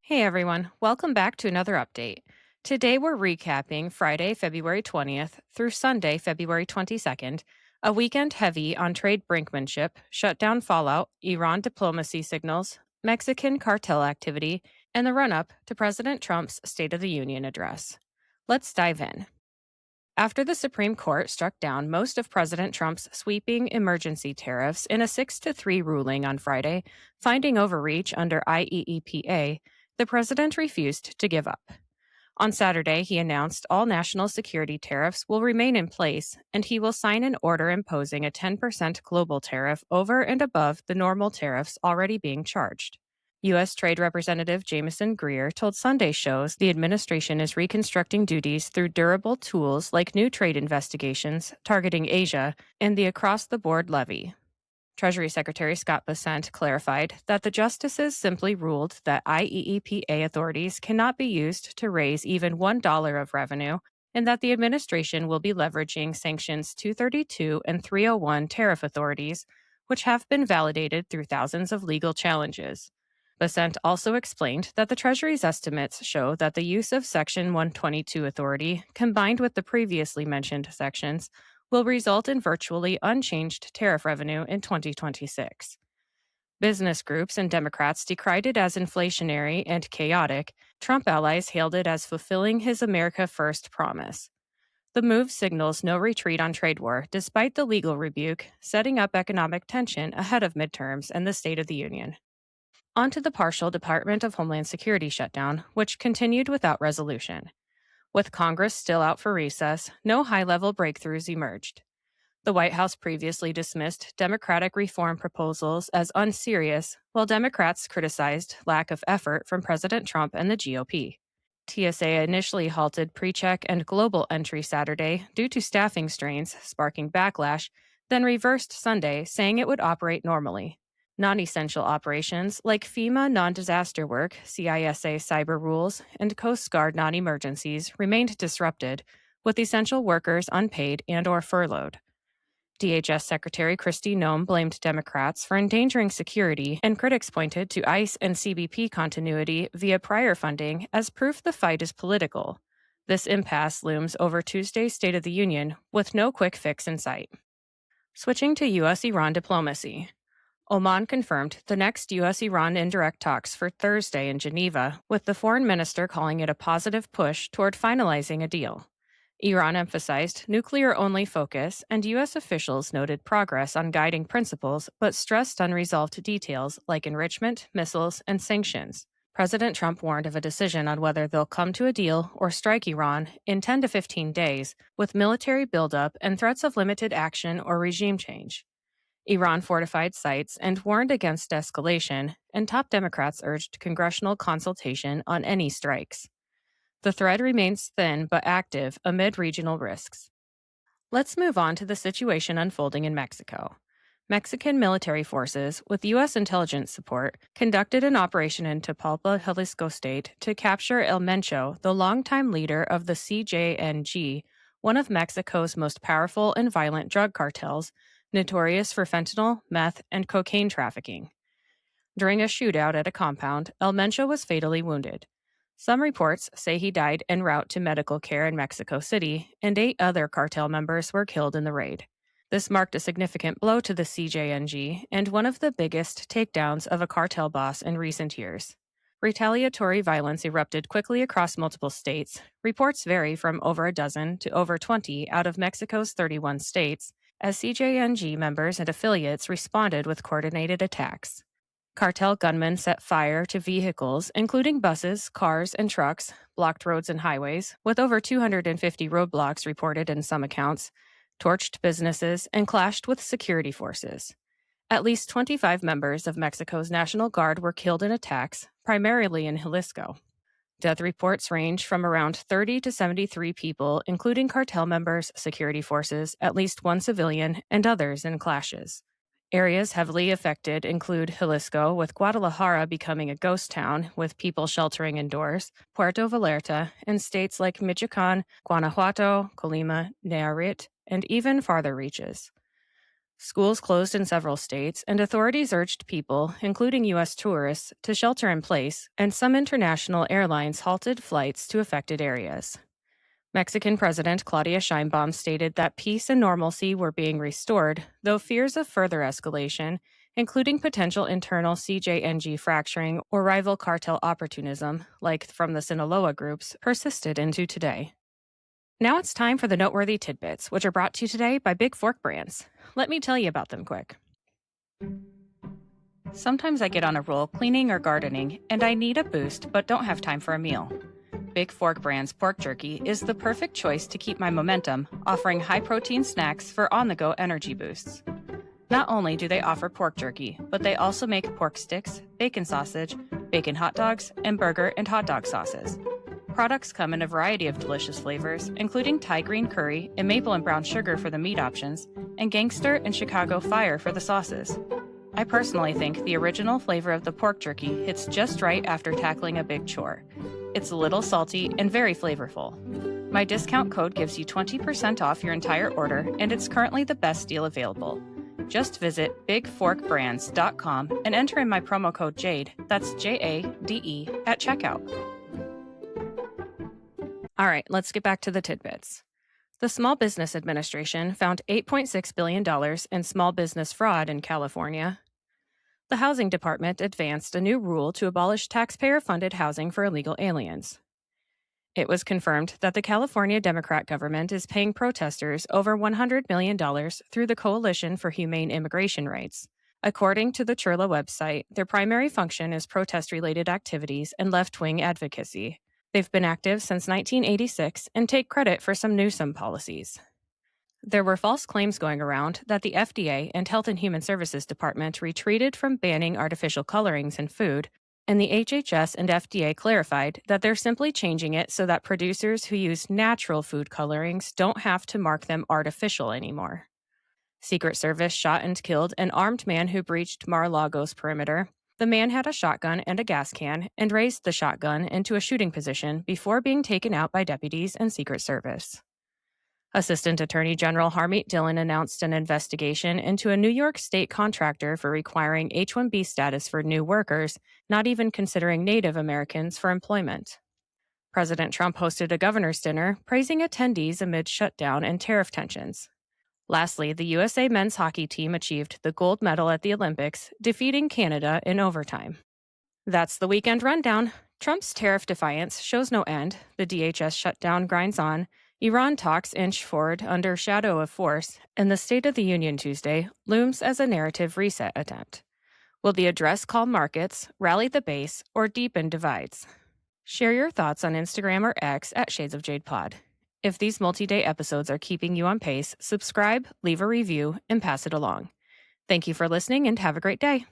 Hey everyone, welcome back to another update. Today we're recapping Friday, February 20th through Sunday, February 22nd, a weekend heavy on trade brinkmanship, shutdown fallout, Iran diplomacy signals, Mexican cartel activity, and the run up to President Trump's State of the Union address. Let's dive in. After the Supreme Court struck down most of President Trump's sweeping emergency tariffs in a 6-3 ruling on Friday, finding overreach under IEEPA, the president refused to give up. On Saturday, he announced all national security tariffs will remain in place, and he will sign an order imposing a 10% global tariff over and above the normal tariffs already being charged. U.S. Trade Representative Jameson Greer told Sunday shows the administration is reconstructing duties through durable tools like new trade investigations targeting Asia and the across-the-board levy. Treasury Secretary Scott Bessent clarified that the justices simply ruled that IEEPA authorities cannot be used to raise even $1 of revenue, and that the administration will be leveraging Sanctions 232 and 301 tariff authorities, which have been validated through thousands of legal challenges. Bessent also explained that the Treasury's estimates show that the use of Section 122 authority, combined with the previously mentioned sections, will result in virtually unchanged tariff revenue in 2026. Business groups and Democrats decried it as inflationary and chaotic. Trump allies hailed it as fulfilling his America First promise. The move signals no retreat on trade war, despite the legal rebuke, setting up economic tension ahead of midterms and the State of the Union. On to the partial Department of Homeland Security shutdown, which continued without resolution. With Congress still out for recess, no high-level breakthroughs emerged. The White House previously dismissed Democratic reform proposals as unserious, while Democrats criticized lack of effort from President Trump and the GOP. TSA initially halted PreCheck and Global entry Saturday due to staffing strains, sparking backlash, then reversed Sunday, saying it would operate normally. Non-essential operations like FEMA non-disaster work, CISA cyber rules, and Coast Guard non-emergencies remained disrupted, with essential workers unpaid and/or furloughed. DHS Secretary Kristi Noem blamed Democrats for endangering security, and critics pointed to ICE and CBP continuity via prior funding as proof the fight is political. This impasse looms over Tuesday's State of the Union, with no quick fix in sight. Switching to U.S.-Iran diplomacy. Oman confirmed the next U.S.-Iran indirect talks for Thursday in Geneva, with the foreign minister calling it a positive push toward finalizing a deal. Iran emphasized nuclear-only focus, and U.S. officials noted progress on guiding principles but stressed unresolved details like enrichment, missiles, and sanctions. President Trump warned of a decision on whether they'll come to a deal or strike Iran in 10 to 15 days, with military buildup and threats of limited action or regime change. Iran fortified sites and warned against escalation, and top Democrats urged congressional consultation on any strikes. The thread remains thin but active amid regional risks. Let's move on to the situation unfolding in Mexico. Mexican military forces, with U.S. intelligence support, conducted an operation in Tapalpa, Jalisco State to capture El Mencho, the longtime leader of the CJNG, one of Mexico's most powerful and violent drug cartels, notorious for fentanyl, meth, and cocaine trafficking. During a shootout at a compound, El Mencho was fatally wounded. Some reports say he died en route to medical care in Mexico City, and 8 other cartel members were killed in the raid. This marked a significant blow to the CJNG and one of the biggest takedowns of a cartel boss in recent years. Retaliatory violence erupted quickly across multiple states. Reports vary from over a dozen to over 20 out of Mexico's 31 states, as CJNG members and affiliates responded with coordinated attacks. Cartel gunmen set fire to vehicles, including buses, cars, and trucks, blocked roads and highways, with over 250 roadblocks reported in some accounts, torched businesses, and clashed with security forces. At least 25 members of Mexico's National Guard were killed in attacks, primarily in Jalisco. Death reports range from around 30 to 73 people, including cartel members, security forces, at least one civilian, and others in clashes. Areas heavily affected include Jalisco, with Guadalajara becoming a ghost town with people sheltering indoors, Puerto Vallarta, and states like Michoacán, Guanajuato, Colima, Nayarit, and even farther reaches. Schools closed in several states, and authorities urged people, including U.S. tourists, to shelter in place, and some international airlines halted flights to affected areas. Mexican President Claudia Sheinbaum stated that peace and normalcy were being restored, though fears of further escalation, including potential internal CJNG fracturing or rival cartel opportunism, like from the Sinaloa groups, persisted into today. Now it's time for the noteworthy tidbits, which are brought to you today by Big Fork Brands. Let me tell you about them quick. Sometimes I get on a roll cleaning or gardening, and I need a boost but don't have time for a meal. Big Fork Brands pork jerky is the perfect choice to keep my momentum, offering high-protein snacks for on-the-go energy boosts. Not only do they offer pork jerky, but they also make pork sticks, bacon sausage, bacon hot dogs, and burger and hot dog sauces. Products come in a variety of delicious flavors, including Thai green curry and maple and brown sugar for the meat options, and gangster and Chicago fire for the sauces. I personally think the original flavor of the pork jerky hits just right after tackling a big chore. It's a little salty and very flavorful. My discount code gives you 20% off your entire order, and it's currently the best deal available. Just visit bigforkbrands.com and enter in my promo code JADE, that's JADE, at checkout. All right, let's get back to the tidbits. The Small Business Administration found $8.6 billion in small business fraud in California. The Housing Department advanced a new rule to abolish taxpayer-funded housing for illegal aliens. It was confirmed that the California Democrat government is paying protesters over $100 million through the Coalition for Humane Immigration Rights. According to the Churla website, their primary function is protest-related activities and left-wing advocacy. They've been active since 1986 and take credit for some Newsom policies. There were false claims going around that the FDA and Health and Human Services Department retreated from banning artificial colorings in food, and the HHS and FDA clarified that they're simply changing it so that producers who use natural food colorings don't have to mark them artificial anymore. Secret Service shot and killed an armed man who breached Mar-a-Lago's perimeter. The man had a shotgun and a gas can and raised the shotgun into a shooting position before being taken out by deputies and Secret Service. Assistant Attorney General Harmeet Dillon announced an investigation into a New York state contractor for requiring H-1B status for new workers, not even considering Native Americans for employment. President Trump hosted a governor's dinner, praising attendees amid shutdown and tariff tensions. Lastly, the USA men's hockey team achieved the gold medal at the Olympics, defeating Canada in overtime. That's the weekend rundown. Trump's tariff defiance shows no end. The DHS shutdown grinds on. Iran talks inch forward under shadow of force, and the State of the Union Tuesday looms as a narrative reset attempt. Will the address calm markets, rally the base, or deepen divides? Share your thoughts on Instagram or X at Shades of Jade Pod. If these multi-day episodes are keeping you on pace, subscribe, leave a review, and pass it along. Thank you for listening and have a great day.